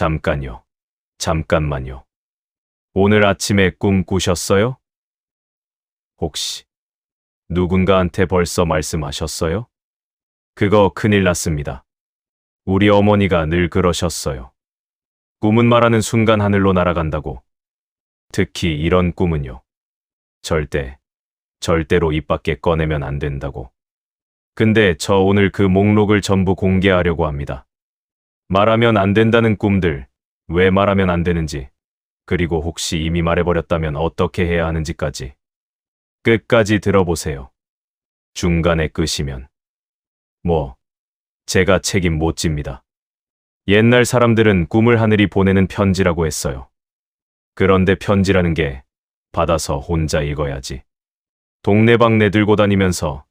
잠깐요. 잠깐만요. 오늘 아침에 꿈 꾸셨어요? 혹시 누군가한테 벌써 말씀하셨어요? 그거 큰일 났습니다. 우리 어머니가 늘 그러셨어요. 꿈은 말하는 순간 하늘로 날아간다고. 특히 이런 꿈은요. 절대로 입 밖에 꺼내면 안 된다고. 근데 저 오늘 그 목록을 전부 공개하려고 합니다. 말하면 안 된다는 꿈들, 왜 말하면 안 되는지, 그리고 혹시 이미 말해버렸다면 어떻게 해야 하는지까지. 끝까지 들어보세요. 중간에 끄시면 제가 책임 못 집니다. 옛날 사람들은 꿈을 하늘이 보내는 편지라고 했어요. 그런데 편지라는 게 받아서 혼자 읽어야지. 동네방네 들고 다니면서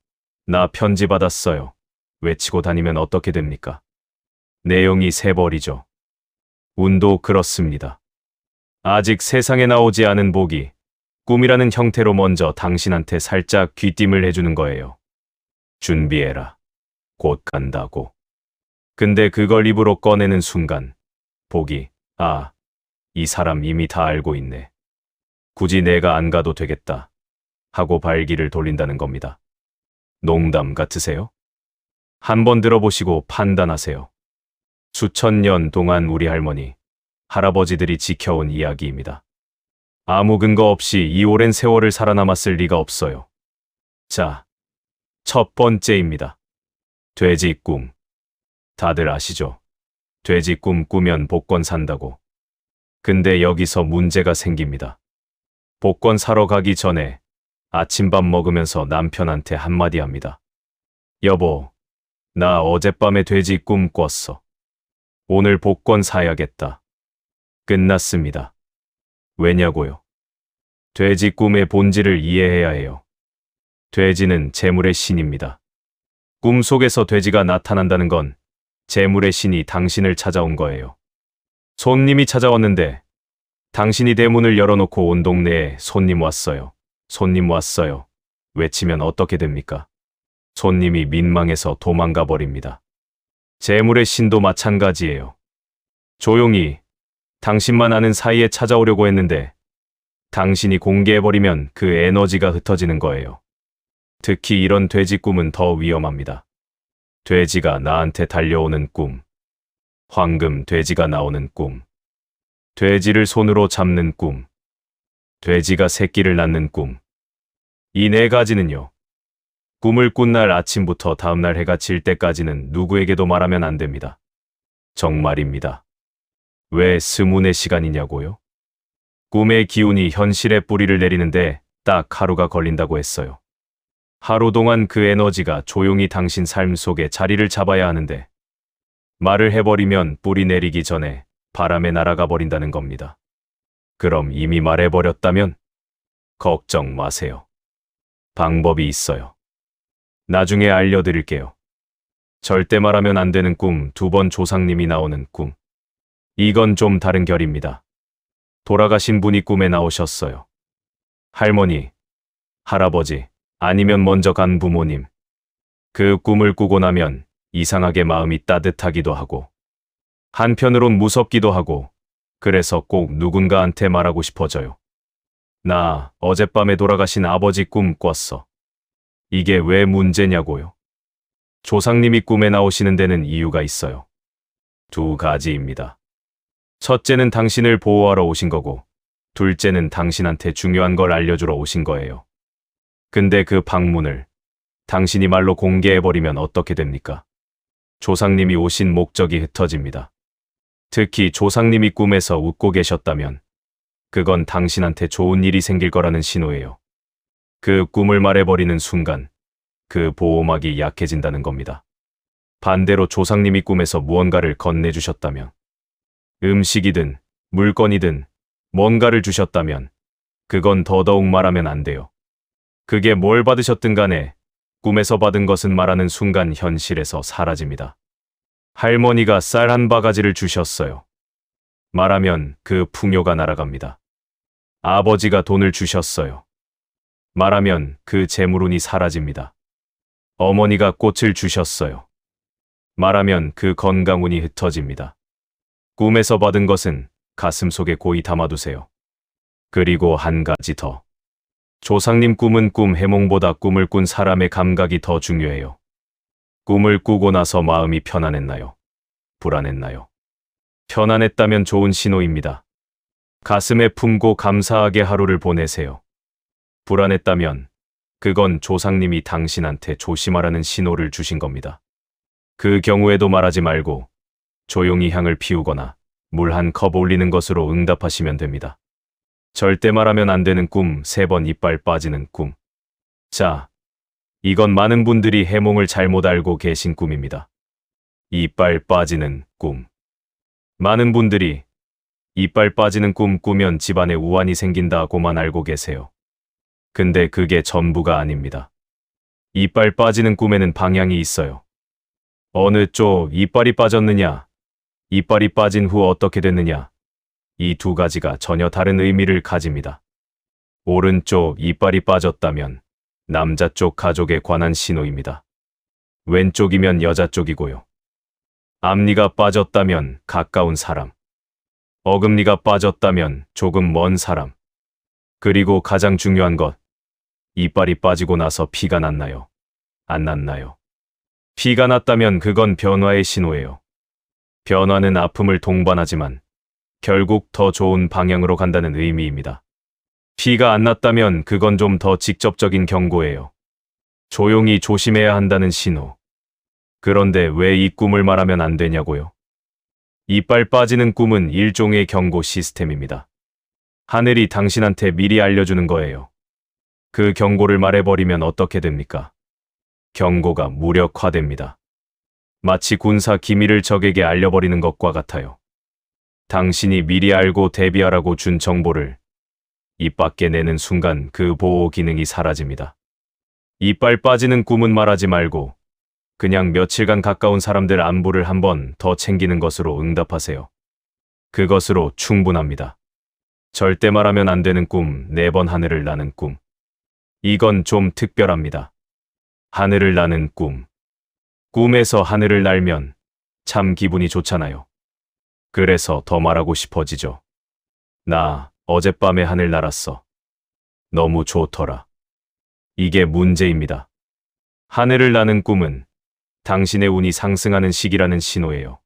나 편지 받았어요 외치고 다니면 어떻게 됩니까? 내용이 새버리죠. 운도 그렇습니다. 아직 세상에 나오지 않은 복이 꿈이라는 형태로 먼저 당신한테 살짝 귀띔을 해주는 거예요. 준비해라. 곧 간다고. 근데 그걸 입으로 꺼내는 순간 복이 이 사람 이미 다 알고 있네. 굳이 내가 안 가도 되겠다 하고 발기를 돌린다는 겁니다. 농담 같으세요? 한번 들어보시고 판단하세요. 수천 년 동안 우리 할머니, 할아버지들이 지켜온 이야기입니다. 아무 근거 없이 이 오랜 세월을 살아남았을 리가 없어요. 자, 첫 번째입니다. 돼지 꿈. 다들 아시죠? 돼지 꿈 꾸면 복권 산다고. 근데 여기서 문제가 생깁니다. 복권 사러 가기 전에 아침밥 먹으면서 남편한테 한마디 합니다. 여보, 나 어젯밤에 돼지 꿈 꿨어. 오늘 복권 사야겠다. 끝났습니다. 왜냐고요? 돼지 꿈의 본질을 이해해야 해요. 돼지는 재물의 신입니다. 꿈속에서 돼지가 나타난다는 건 재물의 신이 당신을 찾아온 거예요. 손님이 찾아왔는데 당신이 대문을 열어놓고 온 동네에 손님 왔어요. 손님 왔어요. 외치면 어떻게 됩니까? 손님이 민망해서 도망가 버립니다. 재물의 신도 마찬가지예요. 조용히 당신만 아는 사이에 찾아오려고 했는데 당신이 공개해버리면 그 에너지가 흩어지는 거예요. 특히 이런 돼지 꿈은 더 위험합니다. 돼지가 나한테 달려오는 꿈, 황금 돼지가 나오는 꿈, 돼지를 손으로 잡는 꿈, 돼지가 새끼를 낳는 꿈. 이 네 가지는요. 꿈을 꾼 날 아침부터 다음날 해가 질 때까지는 누구에게도 말하면 안 됩니다. 정말입니다. 왜 24시간이냐고요? 꿈의 기운이 현실에 뿌리를 내리는데 딱 하루가 걸린다고 했어요. 하루 동안 그 에너지가 조용히 당신 삶 속에 자리를 잡아야 하는데 말을 해버리면 뿌리 내리기 전에 바람에 날아가 버린다는 겁니다. 그럼 이미 말해버렸다면? 걱정 마세요. 방법이 있어요. 나중에 알려드릴게요. 절대 말하면 안 되는 꿈 2번 조상님이 나오는 꿈. 이건 좀 다른 결입니다. 돌아가신 분이 꿈에 나오셨어요. 할머니, 할아버지, 아니면 먼저 간 부모님. 그 꿈을 꾸고 나면 이상하게 마음이 따뜻하기도 하고 한편으론 무섭기도 하고 그래서 꼭 누군가한테 말하고 싶어져요. 나 어젯밤에 돌아가신 아버지 꿈 꿨어. 이게 왜 문제냐고요? 조상님이 꿈에 나오시는 데는 이유가 있어요. 2가지입니다. 첫째는 당신을 보호하러 오신 거고 둘째는 당신한테 중요한 걸 알려주러 오신 거예요. 근데 그 방문을 당신이 말로 공개해버리면 어떻게 됩니까? 조상님이 오신 목적이 흩어집니다. 특히 조상님이 꿈에서 웃고 계셨다면 그건 당신한테 좋은 일이 생길 거라는 신호예요. 그 꿈을 말해버리는 순간 그 보호막이 약해진다는 겁니다. 반대로 조상님이 꿈에서 무언가를 건네주셨다면 음식이든 물건이든 뭔가를 주셨다면 그건 더더욱 말하면 안 돼요. 그게 뭘 받으셨든 간에 꿈에서 받은 것은 말하는 순간 현실에서 사라집니다. 할머니가 쌀 1바가지를 주셨어요. 말하면 그 풍요가 날아갑니다. 아버지가 돈을 주셨어요. 말하면 그 재물운이 사라집니다. 어머니가 꽃을 주셨어요. 말하면 그 건강운이 흩어집니다. 꿈에서 받은 것은 가슴속에 고이 담아두세요. 그리고 한 가지 더. 조상님 꿈은 꿈 해몽보다 꿈을 꾼 사람의 감각이 더 중요해요. 꿈을 꾸고 나서 마음이 편안했나요? 불안했나요? 편안했다면 좋은 신호입니다. 가슴에 품고 감사하게 하루를 보내세요. 불안했다면 그건 조상님이 당신한테 조심하라는 신호를 주신 겁니다. 그 경우에도 말하지 말고 조용히 향을 피우거나 물 한 컵 올리는 것으로 응답하시면 됩니다. 절대 말하면 안 되는 꿈, 3번 이빨 빠지는 꿈. 자, 이건 많은 분들이 해몽을 잘못 알고 계신 꿈입니다. 이빨 빠지는 꿈. 많은 분들이 이빨 빠지는 꿈 꾸면 집안에 우환이 생긴다고만 알고 계세요. 근데 그게 전부가 아닙니다. 이빨 빠지는 꿈에는 방향이 있어요. 어느 쪽 이빨이 빠졌느냐, 이빨이 빠진 후 어떻게 됐느냐, 이 두 가지가 전혀 다른 의미를 가집니다. 오른쪽 이빨이 빠졌다면 남자 쪽 가족에 관한 신호입니다. 왼쪽이면 여자 쪽이고요. 앞니가 빠졌다면 가까운 사람, 어금니가 빠졌다면 조금 먼 사람, 그리고 가장 중요한 것, 이빨이 빠지고 나서 피가 났나요? 안 났나요? 피가 났다면 그건 변화의 신호예요. 변화는 아픔을 동반하지만 결국 더 좋은 방향으로 간다는 의미입니다. 피가 안 났다면 그건 좀 더 직접적인 경고예요. 조용히 조심해야 한다는 신호. 그런데 왜 이 꿈을 말하면 안 되냐고요? 이빨 빠지는 꿈은 일종의 경고 시스템입니다. 하늘이 당신한테 미리 알려주는 거예요. 그 경고를 말해버리면 어떻게 됩니까? 경고가 무력화됩니다. 마치 군사 기밀을 적에게 알려버리는 것과 같아요. 당신이 미리 알고 대비하라고 준 정보를 입 밖에 내는 순간 그 보호 기능이 사라집니다. 이빨 빠지는 꿈은 말하지 말고 그냥 며칠간 가까운 사람들 안부를 한 번 더 챙기는 것으로 응답하세요. 그것으로 충분합니다. 절대 말하면 안 되는 꿈, 4번 하늘을 나는 꿈. 이건 좀 특별합니다. 하늘을 나는 꿈. 꿈에서 하늘을 날면 참 기분이 좋잖아요. 그래서 더 말하고 싶어지죠. 나 어젯밤에 하늘 날았어. 너무 좋더라. 이게 문제입니다. 하늘을 나는 꿈은 당신의 운이 상승하는 시기라는 신호예요.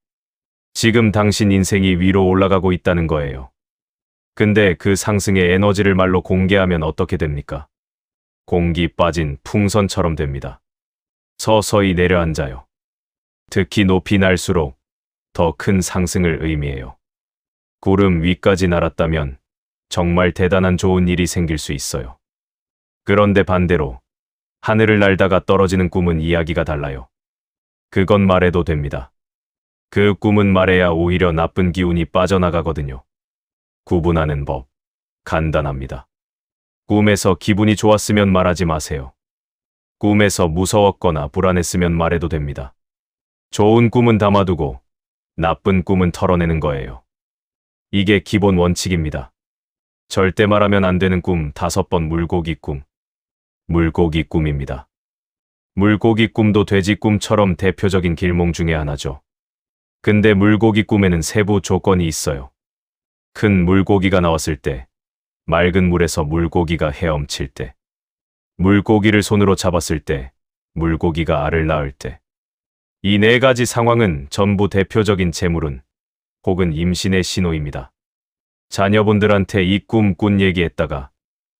지금 당신 인생이 위로 올라가고 있다는 거예요. 근데 그 상승의 에너지를 말로 공개하면 어떻게 됩니까? 공기 빠진 풍선처럼 됩니다. 서서히 내려앉아요. 특히 높이 날수록 더 큰 상승을 의미해요. 구름 위까지 날았다면 정말 대단한 좋은 일이 생길 수 있어요. 그런데 반대로 하늘을 날다가 떨어지는 꿈은 이야기가 달라요. 그건 말해도 됩니다. 그 꿈은 말해야 오히려 나쁜 기운이 빠져나가거든요. 구분하는 법, 간단합니다. 꿈에서 기분이 좋았으면 말하지 마세요. 꿈에서 무서웠거나 불안했으면 말해도 됩니다. 좋은 꿈은 담아두고 나쁜 꿈은 털어내는 거예요. 이게 기본 원칙입니다. 절대 말하면 안 되는 꿈 5번 물고기 꿈. 물고기 꿈입니다. 물고기 꿈도 돼지 꿈처럼 대표적인 길몽 중에 하나죠. 근데 물고기 꿈에는 세부 조건이 있어요. 큰 물고기가 나왔을 때, 맑은 물에서 물고기가 헤엄칠 때, 물고기를 손으로 잡았을 때, 물고기가 알을 낳을 때. 이 4가지 상황은 전부 대표적인 재물운 혹은 임신의 신호입니다. 자녀분들한테 이 꿈 꾼 얘기했다가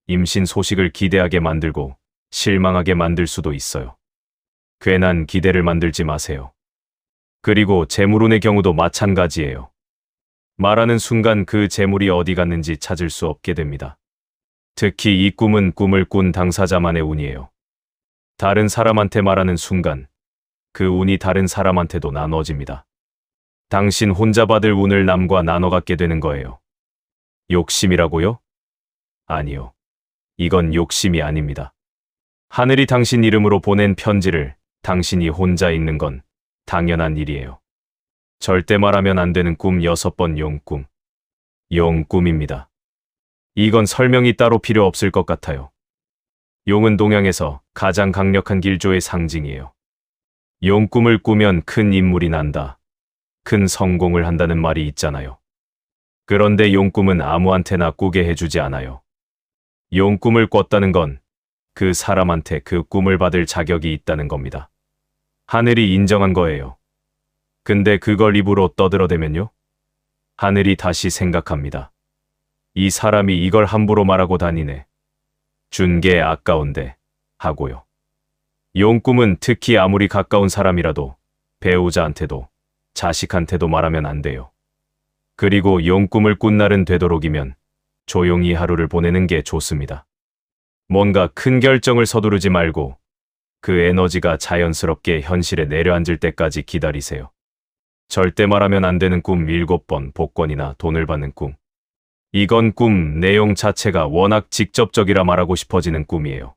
임신 소식을 기대하게 만들고 실망하게 만들 수도 있어요. 괜한 기대를 만들지 마세요. 그리고 재물운의 경우도 마찬가지예요. 말하는 순간 그 재물이 어디 갔는지 찾을 수 없게 됩니다. 특히 이 꿈은 꿈을 꾼 당사자만의 운이에요. 다른 사람한테 말하는 순간 그 운이 다른 사람한테도 나눠집니다. 당신 혼자 받을 운을 남과 나눠 갖게 되는 거예요. 욕심이라고요? 아니요. 이건 욕심이 아닙니다. 하늘이 당신 이름으로 보낸 편지를 당신이 혼자 읽는 건 당연한 일이에요. 절대 말하면 안 되는 꿈 6번 용꿈. 용꿈입니다. 이건 설명이 따로 필요 없을 것 같아요. 용은 동양에서 가장 강력한 길조의 상징이에요. 용꿈을 꾸면 큰 인물이 난다. 큰 성공을 한다는 말이 있잖아요. 그런데 용꿈은 아무한테나 꾸게 해주지 않아요. 용꿈을 꿨다는 건 그 사람한테 그 꿈을 받을 자격이 있다는 겁니다. 하늘이 인정한 거예요. 근데 그걸 입으로 떠들어대면요? 하늘이 다시 생각합니다. 이 사람이 이걸 함부로 말하고 다니네. 준 게 아까운데 하고요. 용꿈은 특히 아무리 가까운 사람이라도 배우자한테도 자식한테도 말하면 안 돼요. 그리고 용꿈을 꾼 날은 되도록이면 조용히 하루를 보내는 게 좋습니다. 뭔가 큰 결정을 서두르지 말고 그 에너지가 자연스럽게 현실에 내려앉을 때까지 기다리세요. 절대 말하면 안 되는 꿈 7번 복권이나 돈을 받는 꿈. 이건 꿈 내용 자체가 워낙 직접적이라 말하고 싶어지는 꿈이에요.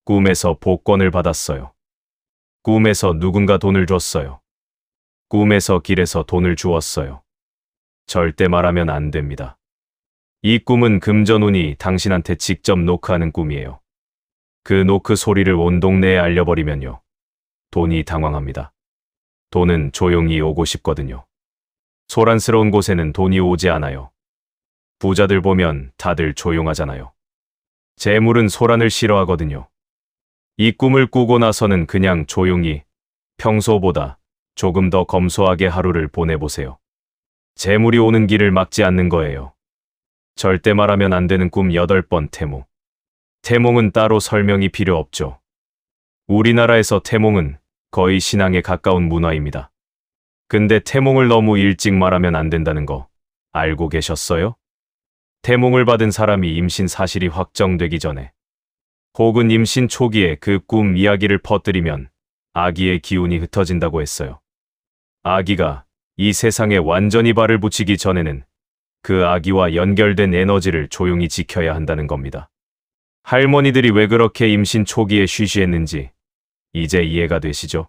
꿈에서 복권을 받았어요. 꿈에서 누군가 돈을 줬어요. 꿈에서 길에서 돈을 주었어요. 절대 말하면 안 됩니다. 이 꿈은 금전운이 당신한테 직접 노크하는 꿈이에요. 그 노크 소리를 온 동네에 알려버리면요. 돈이 당황합니다. 돈은 조용히 오고 싶거든요. 소란스러운 곳에는 돈이 오지 않아요. 부자들 보면 다들 조용하잖아요. 재물은 소란을 싫어하거든요. 이 꿈을 꾸고 나서는 그냥 조용히 평소보다 조금 더 검소하게 하루를 보내보세요. 재물이 오는 길을 막지 않는 거예요. 절대 말하면 안 되는 꿈 8번 태몽. 태몽은 따로 설명이 필요 없죠. 우리나라에서 태몽은 거의 신앙에 가까운 문화입니다. 근데 태몽을 너무 일찍 말하면 안 된다는 거 알고 계셨어요? 태몽을 받은 사람이 임신 사실이 확정되기 전에 혹은 임신 초기에 그 꿈 이야기를 퍼뜨리면 아기의 기운이 흩어진다고 했어요. 아기가 이 세상에 완전히 발을 붙이기 전에는 그 아기와 연결된 에너지를 조용히 지켜야 한다는 겁니다. 할머니들이 왜 그렇게 임신 초기에 쉬쉬했는지 이제 이해가 되시죠?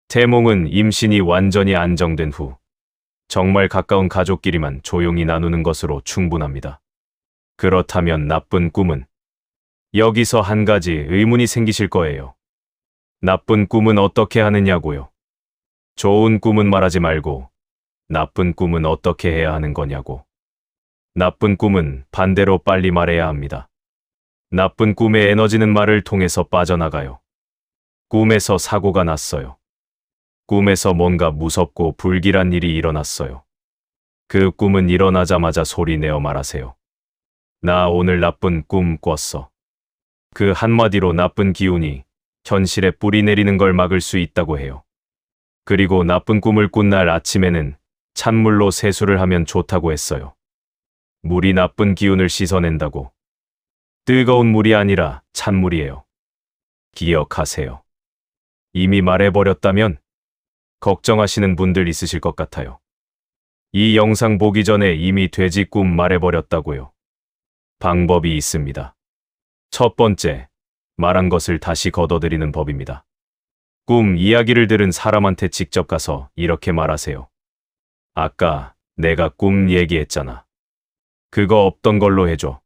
태몽은 임신이 완전히 안정된 후 정말 가까운 가족끼리만 조용히 나누는 것으로 충분합니다. 그렇다면 나쁜 꿈은? 여기서 한 가지 의문이 생기실 거예요. 나쁜 꿈은 어떻게 하느냐고요? 좋은 꿈은 말하지 말고 나쁜 꿈은 어떻게 해야 하는 거냐고. 나쁜 꿈은 반대로 빨리 말해야 합니다. 나쁜 꿈의 에너지는 말을 통해서 빠져나가요. 꿈에서 사고가 났어요. 꿈에서 뭔가 무섭고 불길한 일이 일어났어요. 그 꿈은 일어나자마자 소리내어 말하세요. 나 오늘 나쁜 꿈 꿨어. 그 한마디로 나쁜 기운이 현실에 뿌리 내리는 걸 막을 수 있다고 해요. 그리고 나쁜 꿈을 꾼 날 아침에는 찬물로 세수를 하면 좋다고 했어요. 물이 나쁜 기운을 씻어낸다고. 뜨거운 물이 아니라 찬물이에요. 기억하세요. 이미 말해버렸다면 걱정하시는 분들 있으실 것 같아요. 이 영상 보기 전에 이미 돼지 꿈 말해버렸다고요. 방법이 있습니다. 첫 번째, 말한 것을 다시 걷어들이는 법입니다. 꿈 이야기를 들은 사람한테 직접 가서 이렇게 말하세요. 아까 내가 꿈 얘기했잖아. 그거 없던 걸로 해줘.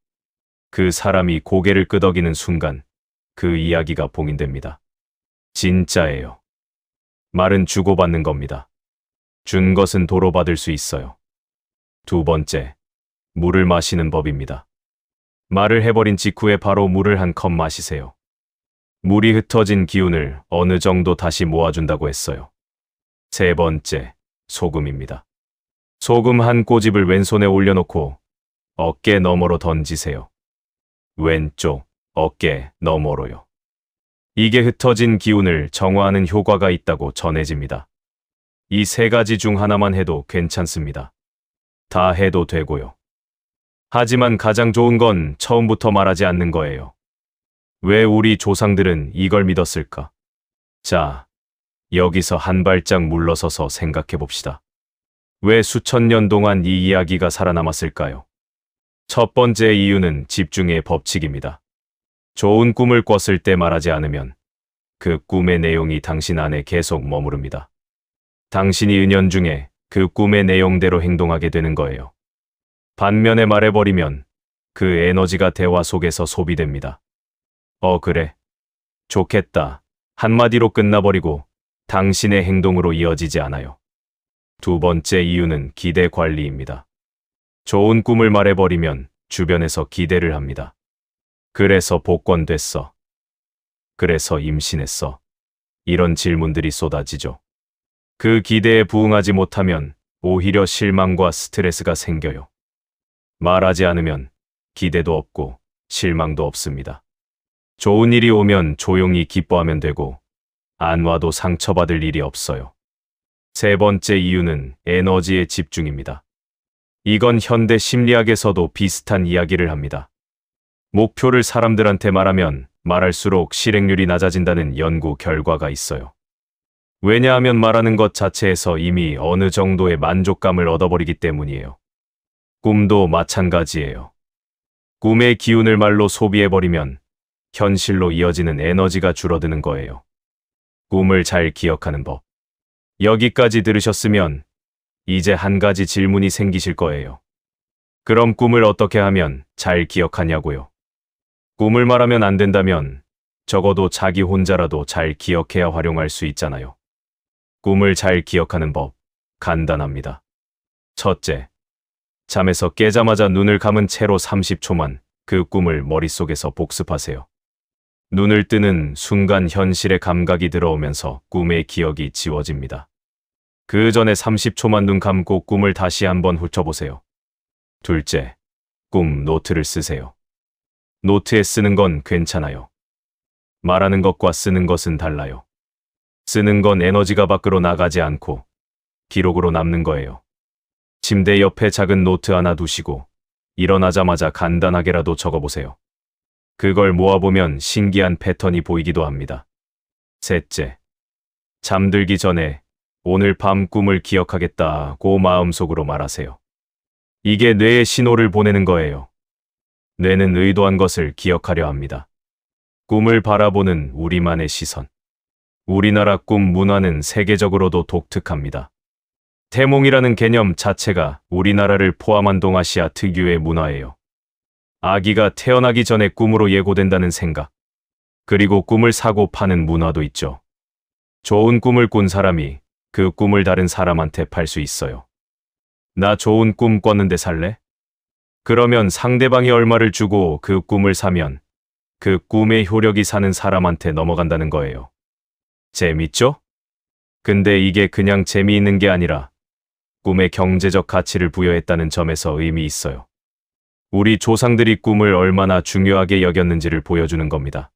그 사람이 고개를 끄덕이는 순간 그 이야기가 봉인됩니다. 진짜예요. 말은 주고받는 겁니다. 준 것은 도로 받을 수 있어요. 두 번째, 물을 마시는 법입니다. 말을 해버린 직후에 바로 물을 한 컵 마시세요. 물이 흩어진 기운을 어느 정도 다시 모아준다고 했어요. 세 번째, 소금입니다. 소금 한 꼬집을 왼손에 올려놓고 어깨 너머로 던지세요. 왼쪽 어깨 너머로요. 이게 흩어진 기운을 정화하는 효과가 있다고 전해집니다. 이 세 가지 중 하나만 해도 괜찮습니다. 다 해도 되고요. 하지만 가장 좋은 건 처음부터 말하지 않는 거예요. 왜 우리 조상들은 이걸 믿었을까? 자, 여기서 한 발짝 물러서서 생각해 봅시다. 왜 수천 년 동안 이 이야기가 살아남았을까요? 첫 번째 이유는 집중의 법칙입니다. 좋은 꿈을 꿨을 때 말하지 않으면 그 꿈의 내용이 당신 안에 계속 머무릅니다. 당신이 은연중에 그 꿈의 내용대로 행동하게 되는 거예요. 반면에 말해버리면 그 에너지가 대화 속에서 소비됩니다. 그래. 좋겠다. 한마디로 끝나버리고 당신의 행동으로 이어지지 않아요. 두 번째 이유는 기대 관리입니다. 좋은 꿈을 말해버리면 주변에서 기대를 합니다. 그래서 복권됐어. 그래서 임신했어. 이런 질문들이 쏟아지죠. 그 기대에 부응하지 못하면 오히려 실망과 스트레스가 생겨요. 말하지 않으면 기대도 없고 실망도 없습니다. 좋은 일이 오면 조용히 기뻐하면 되고 안 와도 상처받을 일이 없어요. 세 번째 이유는 에너지의 집중입니다. 이건 현대 심리학에서도 비슷한 이야기를 합니다. 목표를 사람들한테 말하면 말할수록 실행률이 낮아진다는 연구 결과가 있어요. 왜냐하면 말하는 것 자체에서 이미 어느 정도의 만족감을 얻어버리기 때문이에요. 꿈도 마찬가지예요. 꿈의 기운을 말로 소비해버리면 현실로 이어지는 에너지가 줄어드는 거예요. 꿈을 잘 기억하는 법. 여기까지 들으셨으면 이제 한 가지 질문이 생기실 거예요. 그럼 꿈을 어떻게 하면 잘 기억하냐고요? 꿈을 말하면 안 된다면 적어도 자기 혼자라도 잘 기억해야 활용할 수 있잖아요. 꿈을 잘 기억하는 법, 간단합니다. 첫째, 잠에서 깨자마자 눈을 감은 채로 30초만 그 꿈을 머릿속에서 복습하세요. 눈을 뜨는 순간 현실의 감각이 들어오면서 꿈의 기억이 지워집니다. 그 전에 30초만 눈 감고 꿈을 다시 한번 훑어보세요. 둘째, 꿈 노트를 쓰세요. 노트에 쓰는 건 괜찮아요. 말하는 것과 쓰는 것은 달라요. 쓰는 건 에너지가 밖으로 나가지 않고 기록으로 남는 거예요. 침대 옆에 작은 노트 하나 두시고 일어나자마자 간단하게라도 적어보세요. 그걸 모아보면 신기한 패턴이 보이기도 합니다. 셋째, 잠들기 전에 오늘 밤 꿈을 기억하겠다고 마음속으로 말하세요. 이게 뇌에 신호를 보내는 거예요. 뇌는 의도한 것을 기억하려 합니다. 꿈을 바라보는 우리만의 시선. 우리나라 꿈 문화는 세계적으로도 독특합니다. 태몽이라는 개념 자체가 우리나라를 포함한 동아시아 특유의 문화예요. 아기가 태어나기 전에 꿈으로 예고된다는 생각. 그리고 꿈을 사고 파는 문화도 있죠. 좋은 꿈을 꾼 사람이 그 꿈을 다른 사람한테 팔 수 있어요. 나 좋은 꿈 꿨는데 살래? 그러면 상대방이 얼마를 주고 그 꿈을 사면 그 꿈의 효력이 사는 사람한테 넘어간다는 거예요. 재밌죠? 근데 이게 그냥 재미있는 게 아니라 꿈에 경제적 가치를 부여했다는 점에서 의미 있어요. 우리 조상들이 꿈을 얼마나 중요하게 여겼는지를 보여주는 겁니다.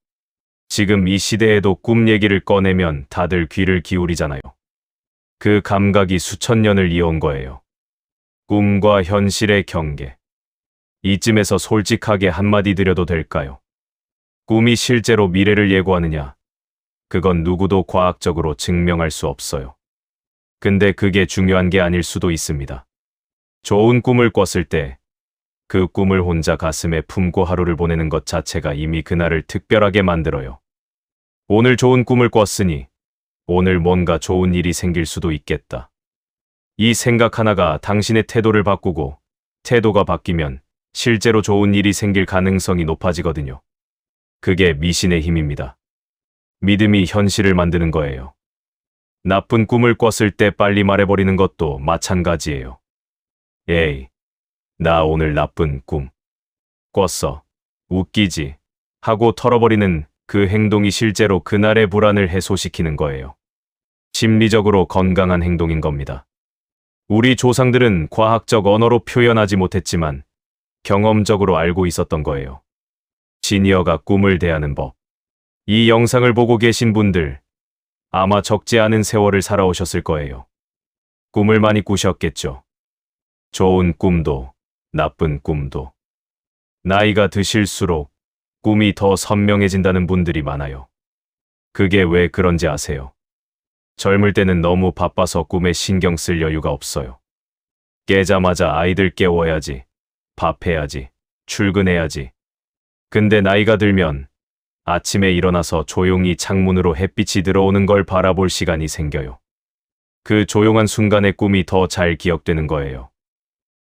지금 이 시대에도 꿈 얘기를 꺼내면 다들 귀를 기울이잖아요. 그 감각이 수천 년을 이어온 거예요. 꿈과 현실의 경계. 이쯤에서 솔직하게 한마디 드려도 될까요? 꿈이 실제로 미래를 예고하느냐? 그건 누구도 과학적으로 증명할 수 없어요. 근데 그게 중요한 게 아닐 수도 있습니다. 좋은 꿈을 꿨을 때 그 꿈을 혼자 가슴에 품고 하루를 보내는 것 자체가 이미 그날을 특별하게 만들어요. 오늘 좋은 꿈을 꿨으니 오늘 뭔가 좋은 일이 생길 수도 있겠다. 이 생각 하나가 당신의 태도를 바꾸고 태도가 바뀌면 실제로 좋은 일이 생길 가능성이 높아지거든요. 그게 미신의 힘입니다. 믿음이 현실을 만드는 거예요. 나쁜 꿈을 꿨을 때 빨리 말해버리는 것도 마찬가지예요. 에이, 나 오늘 나쁜 꿈 꿨어. 웃기지? 하고 털어버리는 그 행동이 실제로 그날의 불안을 해소시키는 거예요. 심리적으로 건강한 행동인 겁니다. 우리 조상들은 과학적 언어로 표현하지 못했지만 경험적으로 알고 있었던 거예요. 시니어가 꿈을 대하는 법. 이 영상을 보고 계신 분들 아마 적지 않은 세월을 살아오셨을 거예요. 꿈을 많이 꾸셨겠죠. 좋은 꿈도 나쁜 꿈도. 나이가 드실수록 꿈이 더 선명해진다는 분들이 많아요. 그게 왜 그런지 아세요? 젊을 때는 너무 바빠서 꿈에 신경 쓸 여유가 없어요. 깨자마자 아이들 깨워야지, 밥 해야지, 출근해야지. 근데 나이가 들면 아침에 일어나서 조용히 창문으로 햇빛이 들어오는 걸 바라볼 시간이 생겨요. 그 조용한 순간의 꿈이 더 잘 기억되는 거예요.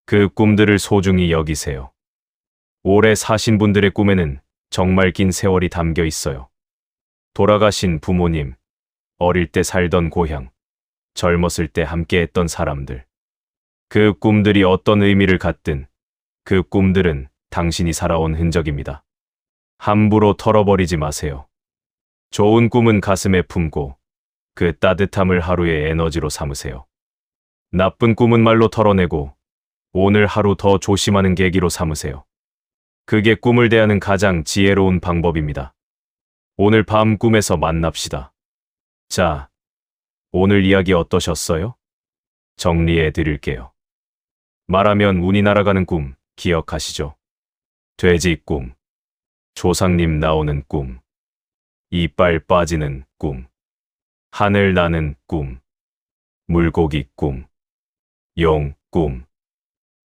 그 꿈들을 소중히 여기세요. 오래 사신 분들의 꿈에는 정말 긴 세월이 담겨 있어요. 돌아가신 부모님, 어릴 때 살던 고향, 젊었을 때 함께했던 사람들. 그 꿈들이 어떤 의미를 갖든 그 꿈들은 당신이 살아온 흔적입니다. 함부로 털어버리지 마세요. 좋은 꿈은 가슴에 품고 그 따뜻함을 하루의 에너지로 삼으세요. 나쁜 꿈은 말로 털어내고 오늘 하루 더 조심하는 계기로 삼으세요. 그게 꿈을 대하는 가장 지혜로운 방법입니다. 오늘 밤 꿈에서 만납시다. 자, 오늘 이야기 어떠셨어요? 정리해 드릴게요. 말하면 운이 날아가는 꿈 기억하시죠? 돼지 꿈, 조상님 나오는 꿈, 이빨 빠지는 꿈, 하늘 나는 꿈, 물고기 꿈, 용 꿈,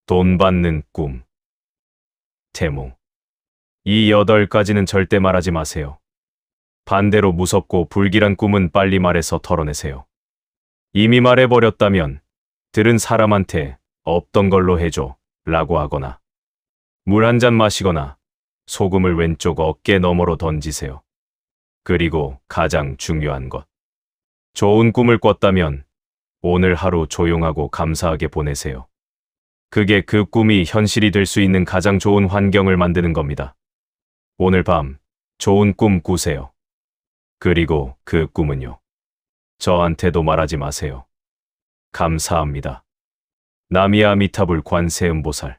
돈 받는 꿈, 태몽. 이 8가지는 절대 말하지 마세요. 반대로 무섭고 불길한 꿈은 빨리 말해서 털어내세요. 이미 말해버렸다면 들은 사람한테 없던 걸로 해줘 라고 하거나 물 한 잔 마시거나 소금을 왼쪽 어깨 너머로 던지세요. 그리고 가장 중요한 것. 좋은 꿈을 꿨다면 오늘 하루 조용하고 감사하게 보내세요. 그게 그 꿈이 현실이 될 수 있는 가장 좋은 환경을 만드는 겁니다. 오늘 밤 좋은 꿈 꾸세요. 그리고 그 꿈은요. 저한테도 말하지 마세요. 감사합니다. 나미아미타불 관세음보살.